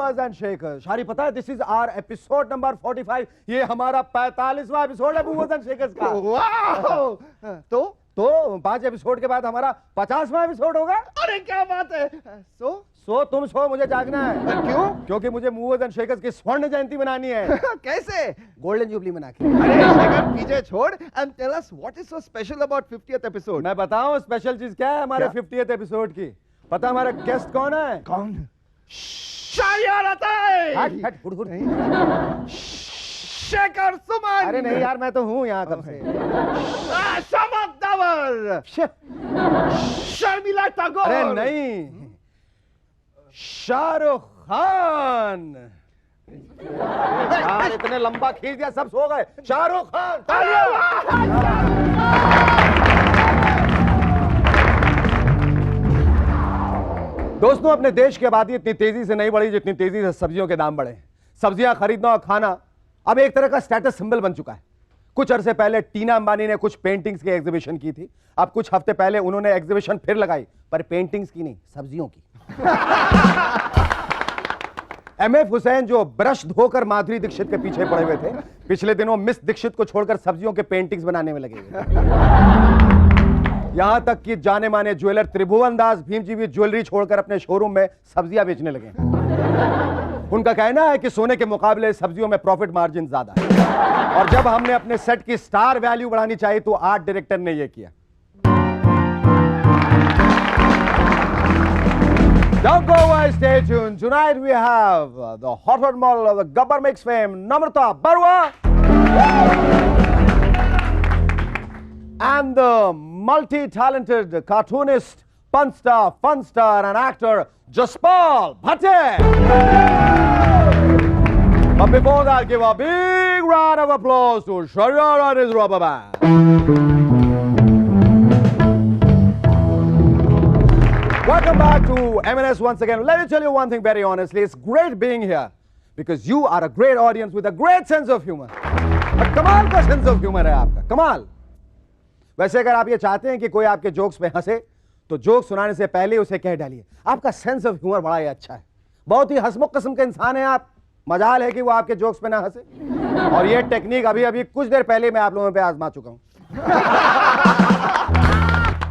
Movers and shakers. शारी पता है, this is our episode number 45। ये हमारा 45वां एपिसोड है मूवर्स एंड शेकर्स का। वाओ! तो 5 एपिसोड के बाद हमारा 50वां एपिसोड होगा। अरे क्या बात है। सो तुम सो, मुझे जागना है। क्यों? क्योंकि मुझे मूवर्स एंड शेकर्स की स्वर्ण जयंती मनानी है। कैसे? गोल्डन जुबली मना के। अरे शेखर, पीछे छोड़ and tell us what is so special about 50th episode. मैं बताऊं स्पेशल चीज क्या है हमारे 50th एपिसोड की? पता हमारा गेस्ट कौन है? कौन? शायर अताई। हट हुड़ हुड़। शेखर सुमन। अरे नहीं यार, मैं तो हूं यहाँ कब से। शमक दवर। शर्मिला टैगोर। अरे नहीं, शाहरुख खान। यार इतने लंबा खींच दिया, सब सो गए। शाहरुख खान, तालियां। दोस्तों, अपने देश की आबादी इतनी तेजी से नहीं बढ़ी जितनी तेजी से सब्जियों के दाम बढ़े। सब्जियां खरीदना और खाना अब एक तरह का स्टेटस सिंबल बन चुका है। कुछ अरसे पहले टीना अंबानी ने कुछ पेंटिंग्स की एग्जीबिशन की थी। अब कुछ हफ्ते पहले उन्होंने एग्जीबिशन फिर लगाई, पर पेंटिंग्स की नहीं, सब्जियों की। एमएफ हुसैन, जो ब्रश धोकर माधुरी दीक्षित के पीछे पड़े हुए थे, पिछले दिनों मिस दीक्षित को छोड़कर सब्जियों के पेंटिंग्स बनाने में लगे हुए। यहां तक कि जाने माने ज्वेलर त्रिभुवन दास भीम जी भी ज्वेलरी छोड़कर अपने शोरूम में सब्जियां बेचने लगे। उनका कहना है कि सोने के मुकाबले सब्जियों में प्रॉफिट मार्जिन ज्यादा है। और जब हमने अपने सेट की स्टार वैल्यू बढ़ानी चाहिए तो आर्ट डायरेक्टर ने यह किया। Don't go away, stay tuned. Tonight we have the hot rod model of the Gabbar Mix fame, Namrata Barua, and the multi-talented cartoonist, fun star, and actor Jaspal Bhatte. But before that, give a big round of applause to Sharyar and his rubber band. Welcome back to M&S once again. Let me tell you one thing very honestly. It's great being here because you are a great audience with a great sense of humor. और कमाल का sense of humour है आपका, कमाल। वैसे अगर आप ये चाहते हैं कि कोई आपके जोक्स पे हंसे, तो जोक सुनाने से पहले उसे कह डालिए आपका सेंस ऑफ ह्यूमर बड़ा ही अच्छा है, बहुत ही हंसमुख किस्म के इंसान हैं आप। मजाल है कि वो आपके जोक्स पे ना हंसे। और ये टेक्निक अभी अभी कुछ देर पहले मैं आप लोगों पे आजमा चुका हूं।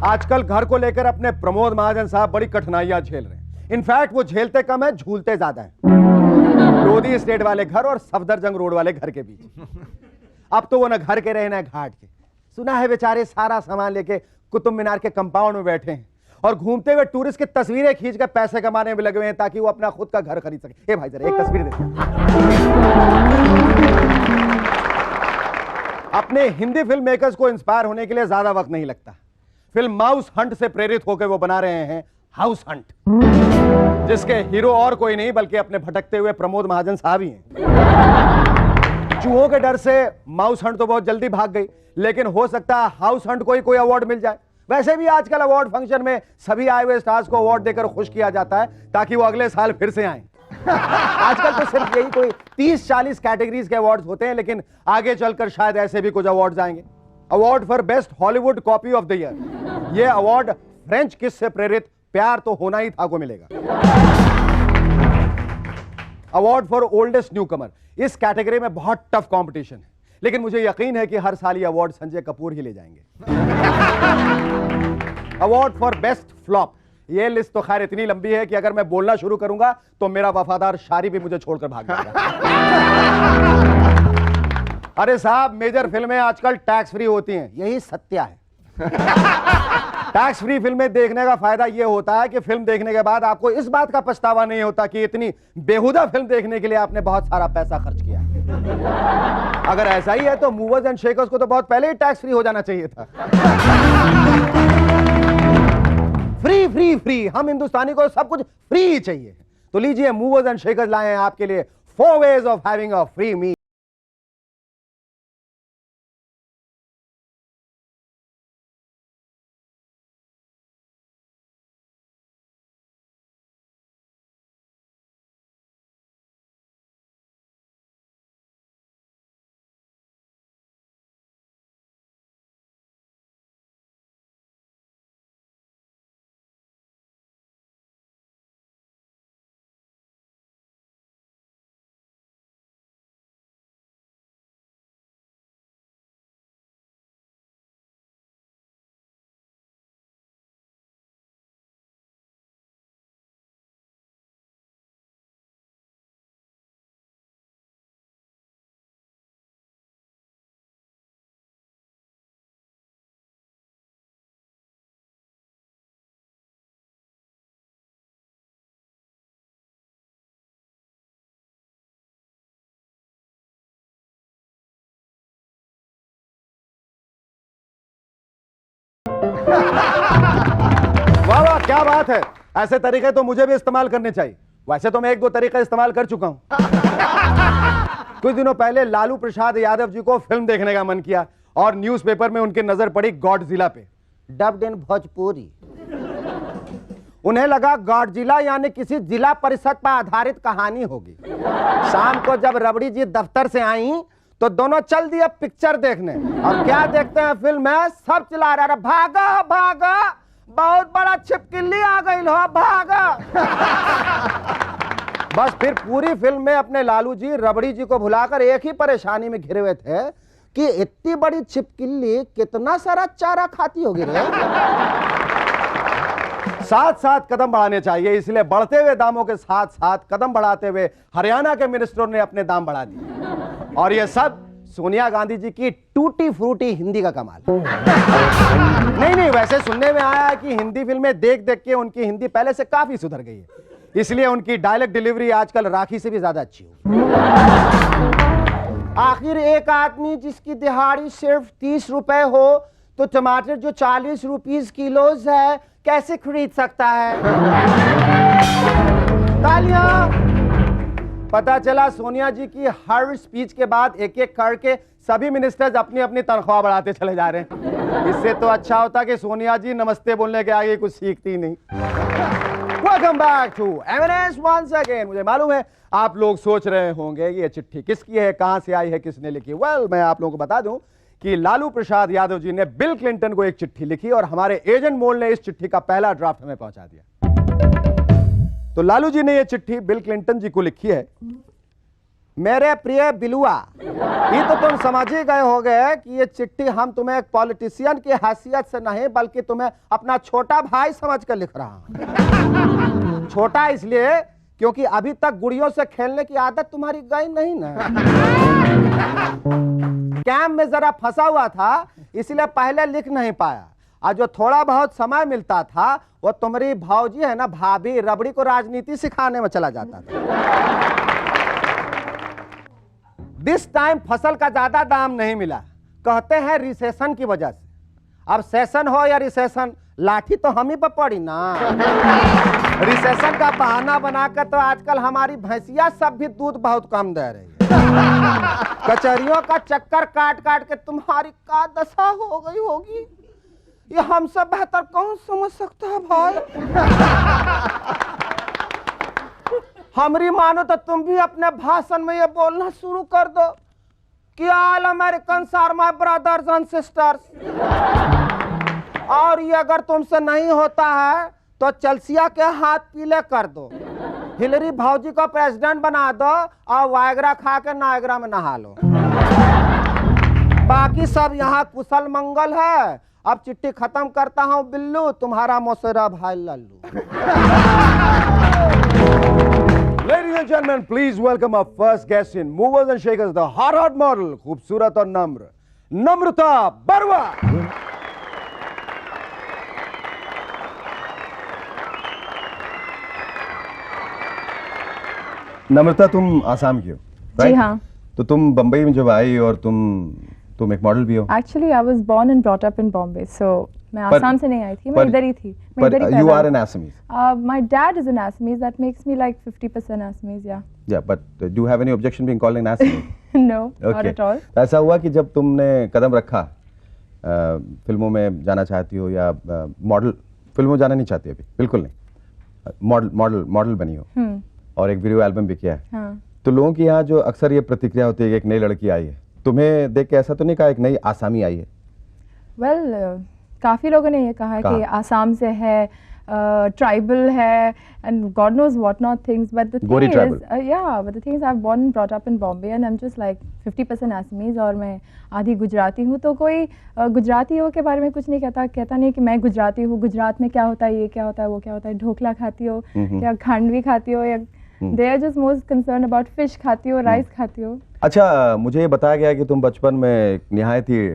आजकल घर को लेकर अपने प्रमोद महाजन साहब बड़ी कठिनाइयां झेल रहे हैं। इनफैक्ट वो झेलते कम है, झूलते ज्यादा है। लोधी स्टेट वाले घर और सफदरजंग रोड वाले घर के बीच। अब तो वो न घर के रहे न घाट के। सुना है बेचारे सारा सामान लेके कुतुब मीनार के कंपाउंड में बैठे हैं और घूमते हुए टूरिस्ट की तस्वीरें खींचकर पैसे कमाने में लगे हुए हैं ताकि वो अपना खुद का घर खरीद सके। ए भाई जरा एक तस्वीर दे। अपने हिंदी फिल्म मेकर्स को इंस्पायर होने के लिए ज्यादा वक्त नहीं लगता। फिल्म माउस हंट से प्रेरित होकर वो बना रहे हैं हाउस हंट, जिसके हीरो और कोई नहीं बल्कि अपने भटकते हुए प्रमोद महाजन साहब ही हैं। चूहों के डर से माउस हंट तो बहुत जल्दी भाग गई, लेकिन हो सकता है हाउस हंट को ही कोई अवार्ड मिल जाए। वैसे भी आजकल अवार्ड फंक्शन में सभी आए हुए स्टार्स को अवार्ड देकर खुश किया जाता है ताकि वो अगले साल फिर से आए। आजकल तो सिर्फ यही कोई 30-40 कैटेगरीज के अवार्ड्स होते हैं, लेकिन आगे चलकर शायद ऐसे भी कुछ अवार्ड्स आएंगे। Award for best Hollywood copy of the year, यह अवार्ड फ्रेंच किस से प्रेरित प्यार तो होना ही था को मिलेगा। अवार्ड फॉर ओल्डेस्ट न्यूकमर, इस कैटेगरी में बहुत टफ कंपटीशन है, लेकिन मुझे यकीन है कि हर साल ये अवार्ड संजय कपूर ही ले जाएंगे। अवार्ड फॉर बेस्ट फ्लॉप, ये लिस्ट तो खैर इतनी लंबी है कि अगर मैं बोलना शुरू करूंगा तो मेरा वफादार शारी भी मुझे छोड़कर भाग जाएगा। अरे साहब, मेजर फिल्में आजकल टैक्स फ्री होती हैं, यही सत्य है। टैक्स फ्री फिल्में देखने का फायदा यह होता है कि फिल्म देखने के बाद आपको इस बात का पछतावा नहीं होता कि इतनी बेहुदा फिल्म देखने के लिए आपने बहुत सारा पैसा खर्च किया। अगर ऐसा ही है तो मूवर्स एंड शेकर्स को तो बहुत पहले ही टैक्स फ्री हो जाना चाहिए था। फ्री फ्री फ्री, हम हिंदुस्तानी को सब कुछ फ्री ही चाहिए। तो लीजिए, मूवर्स एंड शेकर्स लाए हैं आपके लिए 4 ways of having a free meal। वाह वाह, क्या बात है। ऐसे तरीके तो मुझे भी इस्तेमाल करने चाहिए। वैसे तो मैं एक दो तरीके इस्तेमाल कर चुका हूं। कुछ दिनों पहले लालू प्रसाद यादव जी को फिल्म देखने का मन किया और न्यूज़पेपर में उनकी नजर पड़ी गॉडजिला पे, डब्ड इन भोजपुरी। उन्हें लगा गॉडजिला यानी किसी जिला परिषद पर आधारित कहानी होगी। शाम को जब रबड़ी जी दफ्तर से आई तो दोनों चल दिए पिक्चर देखने। और क्या देखते हैं फिल्म में, सब चिल्ला रहे, भागा भागा, बहुत बड़ा छिपकली आ गई हो, भागा। बस फिर पूरी फिल्म में अपने लालू जी रबड़ी जी को भुलाकर एक ही परेशानी में घिरे हुए थे कि इतनी बड़ी छिपकली कितना सारा चारा खाती होगी रे। साथ साथ कदम बढ़ाने चाहिए, इसलिए बढ़ते हुए दामों के साथ साथ कदम बढ़ाते हुए हरियाणा के मिनिस्टरों ने अपने दाम बढ़ा दिए। और ये सब सोनिया गांधी जी की टूटी फ्रूटी हिंदी का कमाल। नहीं, वैसे सुनने में आया है कि हिंदी फिल्में देख देख के उनकी हिंदी पहले से काफी सुधर गई है, इसलिए उनकी डायलॉग डिलीवरी आजकल राखी से भी ज्यादा अच्छी हो। आखिर एक आदमी जिसकी दिहाड़ी सिर्फ 30 रुपए हो तो टमाटर जो 40 रुपीस किलो है कैसे खरीद सकता है? तालियां। पता चला सोनिया जी की हर स्पीच के बाद एक एक करके सभी मिनिस्टर्स अपनी अपनी तनख्वाह बढ़ाते चले जा रहे हैं। इससे तो अच्छा होता कि सोनिया जी नमस्ते बोलने के आगे कुछ सीखती नहीं। Welcome back to MNS once again. मुझे मालूम है आप लोग सोच रहे होंगे ये चिट्ठी किसकी है, कहां से आई है, किसने लिखी। मैं आप लोगों को बता दूं कि लालू प्रसाद यादव जी ने बिल क्लिंटन को एक चिट्ठी लिखी और हमारे एजेंट मोल ने इस चिट्ठी का पहला ड्राफ्ट हमें पहुंचा दिया। तो लालू जी ने यह चिट्ठी बिल क्लिंटन जी को लिखी है। मेरे प्रिय बिलुआ, ये तो तुम समझ ही गए होगे कि ये चिट्ठी हम तुम्हें एक पॉलिटिशियन की हैसियत से नहीं बल्कि तुम्हें अपना छोटा भाई समझकर लिख रहा हूं। छोटा इसलिए क्योंकि अभी तक गुड़ियों से खेलने की आदत तुम्हारी गई नहीं ना। कैंप में जरा फंसा हुआ था इसलिए पहले लिख नहीं पाया, और जो थोड़ा बहुत समय मिलता था वो तुम्हारी भाऊजी है ना, भाभी, रबड़ी को राजनीति सिखाने में चला जाता था। दिस टाइम फसल का ज्यादा दाम नहीं मिला, कहते हैं रिसेशन की वजह से। अब सेशन हो या रिसेशन, लाठी तो हम ही पर पड़ी ना। रिसेशन का बहाना बनाकर तो आजकल हमारी भैंसिया सब भी दूध बहुत कम दे रही है। कचहरियों का चक्कर काट काट के तुम्हारी का दशा हो गई होगी, ये हमसे बेहतर कौन समझ सकता है भाई। हमारी मानो तो तुम भी अपने भाषण में ये बोलना शुरू कर दो कि all American are my brothers and sisters. और ये अगर तुमसे नहीं होता है तो चलसिया के हाथ पीले कर दो, हिलरी भाऊजी को प्रेसिडेंट बना दो और वायग्रा खा के नायग्रा में नहा लो। बाकी सब यहाँ कुशल मंगल है। अब चिट्ठी खत्म करता हूँ बिल्लू, तुम्हारा मौसेरा भाई Lallu. Ladies and gentlemen, please welcome our first guest in Movers and Shakers, the hot model, खूबसूरत और नम्र, नम्रता बरवा। नम्रता, तुम आसाम की हो? जी हाँ। तो तुम बंबई में जब आई और तुम एक मॉडल भी हो? Actually, I was born and brought up in Bombay, so मैं आसाम से नहीं आई थी, मैं इधर ही थी। मैं इधर ही पैदा। You are an Assamese. My dad is an Assamese, that makes me like 50% Assamese, yeah. Yeah, but do you have any objection being called an Assamese? No, not at all. ऐसा हुआ कि जब तुमने कदम रखा, फिल्मों में जाना चाहती हो या मॉडल, फिल्मों में जाना नहीं चाहती अभी, बिल्कुल नहीं, मॉडल बनी हो और एक वीडियो एल्बम भी किया है, हाँ। तो लोगों की यहाँ जो अक्सर ये प्रतिक्रिया होती है कि एक नई लड़की आई है, तुम्हें देख के ऐसा तो नहीं कहा एक नई आसामी आई है? Well, काफ़ी लोगों ने ये कहा कि आसाम से है, ट्राइबल है, and God knows what not things, but the Gori thing tribal. is, yeah, but the thing is I've born and brought up in Bombay and I'm just like 50% Assamese और मैं आधी गुजराती हूँ, तो कोई गुजरातियों के बारे में कुछ नहीं कहता नहीं कि मैं गुजराती हूँ, गुजरात में क्या होता है, ये क्या होता है, वो क्या होता है, ढोकला खाती हो या खांडवी खाती हो, या they are just most concerned about fish खाती हो, राइस खाती हो। अच्छा, मुझे ये बताया गया कि तुम बचपन में निहायत ही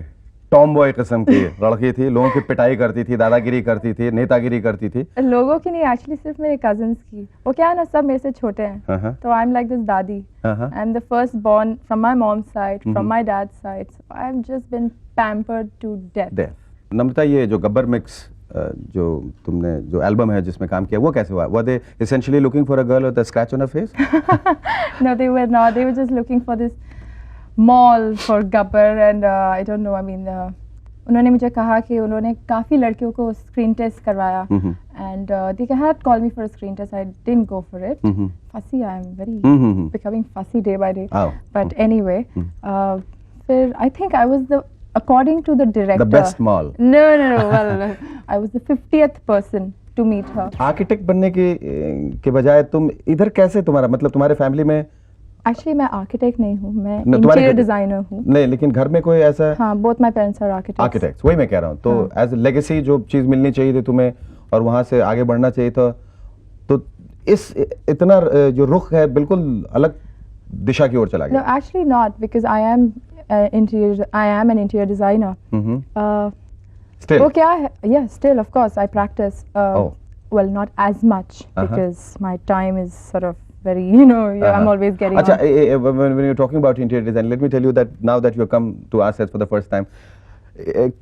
टॉम बॉय किस्म की लड़की थी, लोगों की पिटाई करती थी, दादागिरी करती थी, नेतागिरी करती थी। लोगों की नहीं, एक्चुअली सिर्फ मेरे कजन्स की। वो क्या है ना, सब मेरे से छोटे हैं, तो आई एम लाइक दिस दादी। I am the first born from my mom's side, from my dad's side, so I have just been pampered to death. Namrata, ये जो गब्बर मिक्स जो तुमने जो एल्बम है जिसमें काम किया वो कैसे हुआ? Were they essentially looking for a girl with a scratch on her face? No, they were not. They were just looking for this mall for Gabbar, and I don't know. I mean, उन्होंने मुझे कहा कि उन्होंने काफ़ी लड़कियों को screen test करवाया, and they had called me for a screen test. I didn't go for it. Fussy, I am very becoming fussy day by day. Oh. But anyway, फिर I think I was according to the director. The best mall. No. Well, I was the 50th person to meet her. Architect बनने के बजाय तुम इधर कैसे, तुम्हारा मतलब तुम्हारे फैमिली में? Actually, मैं आर्किटेक्ट नहीं हूँ, मैं न, तुम्हारे इंटीरियर डिजाइनर हूँ। नहीं, लेकिन घर में कोई ऐसा? हाँ, both my parents are architects. Architects, वही मैं कह रहा हूँ। तो एज लेगेसी जो चीज मिलनी चाहिए थी तुम्हें और वहां से आगे बढ़ना चाहिए था, तो इस इतना जो रुख है बिल्कुल अलग दिशा की ओर चला No, गया। actually not, because I am an interior designer. Still? वो क्या है? Yeah, still of course I practice. Oh. Well, not as much because my time is sort of very, I'm always getting अच्छा, on. when you're talking about interior design, let me tell you that now that you have come to our set for the first time,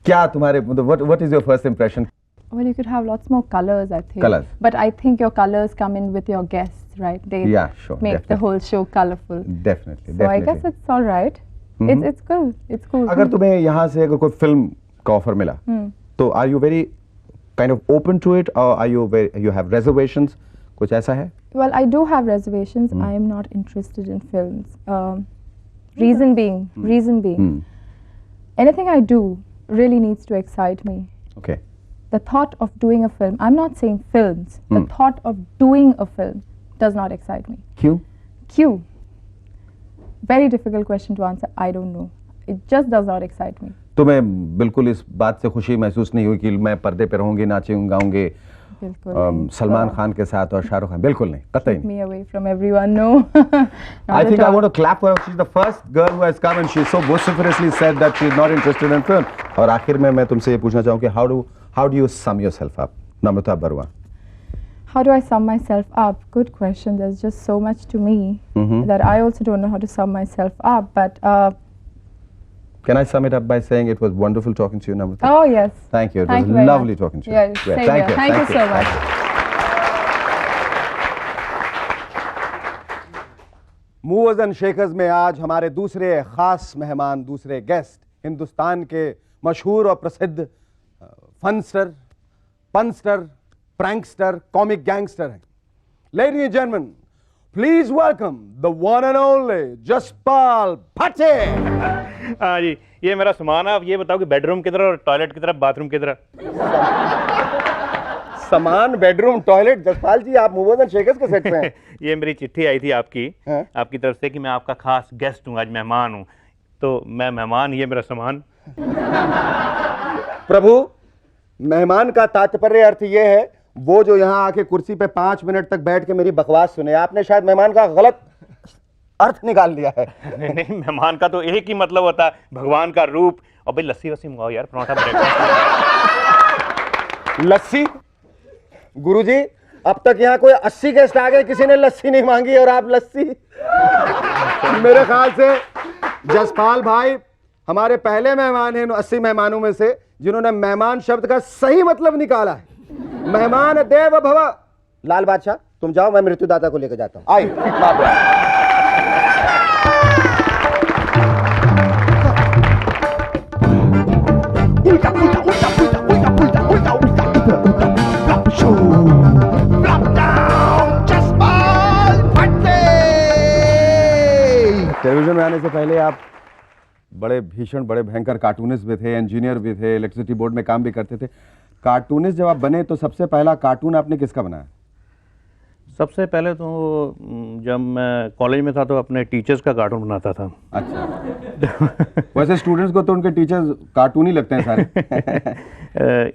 क्या तुम्हारे what is your first impression? Well, you could have lots more colors, I think. Colours. But I think your colors come in with your guests, right? They Yeah, sure, make the definitely. whole show colorful. Definitely, So I guess it's all right. It's cool. It's cool. अगर तुम्हें यहाँ से अगर कोई film का offer मिला, तो are you very kind of open to it, or are you have reservations? कुछ ऐसा है? Well, I do have reservations. I am not interested in films. Reason being, anything I do really needs to excite me. Okay. The thought of doing a film, I'm not saying films, the thought of doing a film does not excite me. क्यों? Q. Very difficult question to answer. I don't know. It just does not excite me. तुम्हें बिल्कुल इस बात से खुशी महसूस नहीं हुई कि मैं पर्दे पे रहूंगी, नाचूंगी, गाऊंगी सलमान खान के साथ और शाहरुख खान? बिल्कुल नहीं, कतई नहीं. Me away from everyone, no. I think I want to clap for her. She's the first girl who has come and she so vociferously said that she is not interested in film. और आखिर में मैं तुमसे ये पूछना चाहूँ कि how do you sum yourself up, Namrata Barua? How do I sum myself up? Good question. There's just so much to me that I also don't know how to sum myself up. But can I sum it up by saying it was wonderful talking to you, Namrata? Oh yes. Thank you. It Thank was you very lovely much. talking to you. Yeah, same Thank here. you. Thank you so much. Movers and shakers में आज हमारे दूसरे खास मेहमान, दूसरे guest Hindustan के मशहूर और प्रसिद्ध फनस्टर, पंस्टर, प्रैंकस्टर, कॉमिक गैंगस्टर हैं. Ladies and gentleman, please welcome the one and only Jaspal भट्टे. हाँ जी, ये मेरा सामान है. आप ये बताओ कि बेडरूम किधर और टॉयलेट किधर, बाथरूम किधर? सामान, बेडरूम, टॉयलेट. जसपाल जी, आप मूवर्स एंड शेकर्स के सेट पे हैं. ये मेरी चिट्ठी आई थी आपकी, आपकी तरफ से कि मैं आपका खास गेस्ट हूँ, आज मेहमान हूँ. तो मैं मेहमान, ये मेरा सामान. प्रभु, मेहमान का तात्पर्य अर्थ ये है वो जो यहाँ आके कुर्सी पे 5 मिनट तक बैठ के मेरी बकवास सुने. आपने शायद मेहमान का गलत अर्थ निकाल लिया है. नहीं, मेहमान का तो एक ही मतलब होता है, भगवान का रूप. और भाई लस्सी वस्सी मंगाओ यार, पराठा ब्रेकफास्ट. लस्सी? गुरुजी, अब तक यहाँ कोई 80 गेस्ट आ गए, किसी ने लस्सी नहीं मांगी और आप लस्सी? मेरे ख्याल से जसपाल भाई हमारे पहले मेहमान हैं 80 मेहमानों में से जिन्होंने मेहमान शब्द का सही मतलब निकाला है. मेहमान देव भव. लाल बादशाह, तुम जाओ, मैं मृत्युदाता को लेकर जाता हूं. आइए. टेलीविजन में आने से पहले आप बड़े भीषण, बड़े भयंकर कार्टूनिस्ट भी थे, इंजीनियर भी थे, इलेक्ट्रिसिटी बोर्ड में काम भी करते थे. कार्टूनिस्ट जब आप बने तो सबसे पहला कार्टून आपने किसका बनाया? सबसे पहले तो जब मैं कॉलेज में था तो अपने टीचर्स का कार्टून बनाता था. अच्छा. वैसे स्टूडेंट्स को तो उनके टीचर्स कार्टून ही लगते हैं सारे.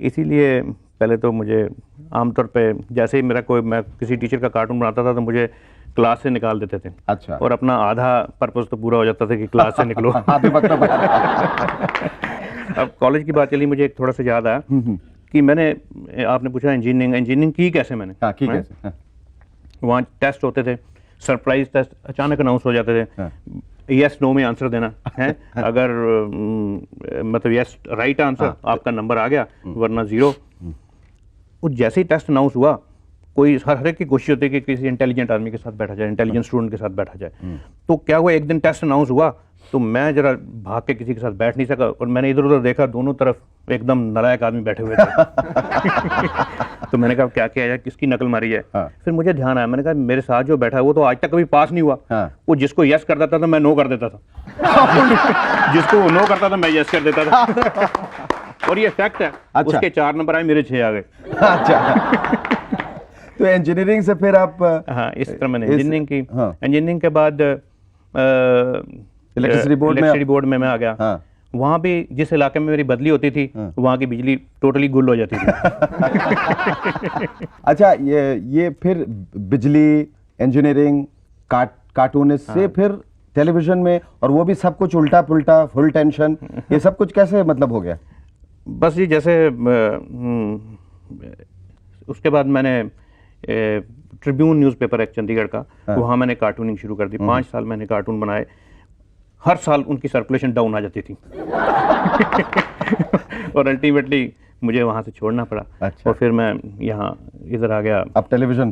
इसीलिए पहले तो मुझे आमतौर पे जैसे ही मैं किसी टीचर का कार्टून बनाता था तो मुझे क्लास से निकाल देते थे. अच्छा. और अपना आधा पर्पस तो पूरा हो जाता था कि क्लास से निकलो. अब कॉलेज की बात चली, मुझे एक थोड़ा सा याद आया कि मैंने, आपने पूछा इंजीनियरिंग की कैसे मैंने. हाँ, की कैसे? वहाँ टेस्ट होते थे, सरप्राइज टेस्ट अचानक अनाउंस हो जाते थे. यस नो में आंसर देना है। अगर मतलब यस राइट आंसर आपका नंबर आ गया, वरना 0। वो जैसे ही टेस्ट अनाउंस हुआ, कोई हर एक की कोशिश होती है कि किसी इंटेलिजेंट आदमी के साथ बैठा जाए, इंटेलिजेंट स्टूडेंट के साथ बैठा जाए। तो क्या हुआ, एक दिन टेस्ट अनाउंस हुआ तो मैं जरा भाग के किसी के साथ बैठ नहीं सका, और मैंने इधर उधर देखा, दोनों तरफ एकदम नालायक आदमी बैठे हुए थे। तो मैंने कहा क्या किया जाए, किसकी नकल मारी है। फिर मुझे ध्यान आया, मैंने कहा मेरे साथ जो बैठा है वो तो आज तक कभी पास नहीं हुआ। वो जिसको यस कर देता था मैं नो कर देता था, जिसको वो नो करता था मैं यस कर देता था। और ये फैक्ट है। अच्छा। उसके 4 नंबर आए, मेरे 6 आ गए। अच्छा। तो इंजीनियरिंग से फिर आप हाँ, इस तरह मैंने इंजीनियरिंग की। इंजीनियरिंग के बाद इलेक्ट्रिसिटी बोर्ड में मैं आ गया। हाँ। वहाँ भी जिस इलाके में मेरी बदली होती थी, वहाँ की बिजली टोटली गुल हो जाती थी। अच्छा, ये फिर बिजली, इंजीनियरिंग, कार्टूनिस्ट से फिर टेलीविजन में, और वो भी सब कुछ उल्टा पुल्टा, फुल टेंशन, ये सब कुछ कैसे मतलब हो गया? बस जी, जैसे उसके बाद मैंने ट्रिब्यून न्यूज़पेपर एक चंडीगढ़ का, वहाँ मैंने कार्टूनिंग शुरू कर दी। 5 साल मैंने कार्टून बनाए। हर साल उनकी सर्कुलेशन डाउन आ जाती थी। और अल्टीमेटली मुझे वहाँ से छोड़ना पड़ा। अच्छा। और फिर मैं यहाँ इधर आ गया। अब टेलीविजन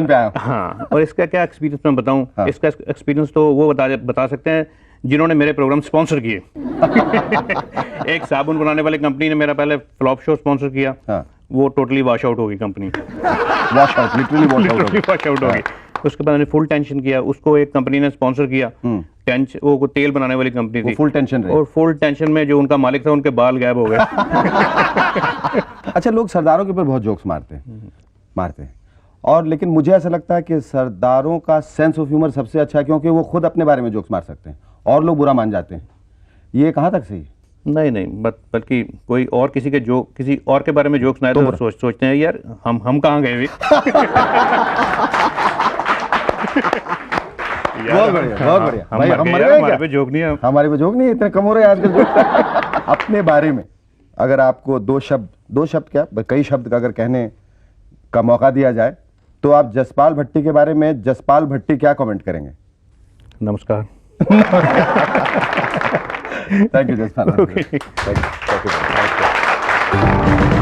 पे आया। हाँ। और इसका क्या एक्सपीरियंस मैं बताऊँ? हाँ। इसका एक्सपीरियंस तो वो बता सकते हैं जिन्होंने मेरे प्रोग्राम स्पॉन्सर किए। एक साबुन बनाने वाली कंपनी ने मेरा पहले फ्लॉप शो स्पॉन्सर किया। हाँ। वो टोटली वॉश आउट होगी company. Wash out, literally wash out होगी। उसके बाद मैंने फुल टेंशन किया, उसको एक कंपनी ने स्पॉन्सर किया। वो तेल बनाने वाली कंपनी थी। फुल टेंशन रही। और फुल टेंशन में जो उनका मालिक था, उनके बाल गायब हो गए। अच्छा, लोग सरदारों के ऊपर बहुत जोक्स मारते हैं, और लेकिन मुझे ऐसा लगता है कि सरदारों का सेंस ऑफ ह्यूमर सबसे अच्छा है, क्योंकि वो खुद अपने बारे में जोक्स मार सकते हैं और लोग बुरा मान जाते हैं। ये कहाँ तक सही? नहीं, बल्कि कोई और किसी और के बारे में जोक्स सुनाए तो सोचते हैं यार हम कहाँ गए भी। बहुत बढ़िया, बहुत बढ़िया। भाई हम मर गए, हमारे पे जोक नहीं है। हमारे पे जोक नहीं है, इतने कम हो रहे हैं आजकल जोक। अपने बारे में अगर आपको दो शब्द क्या, कई शब्द का अगर कहने का मौका दिया जाए, तो आप जसपाल भट्टी के बारे में, जसपाल भट्टी क्या कमेंट करेंगे? नमस्कार। Thank you Jaspal. Okay. Thank you.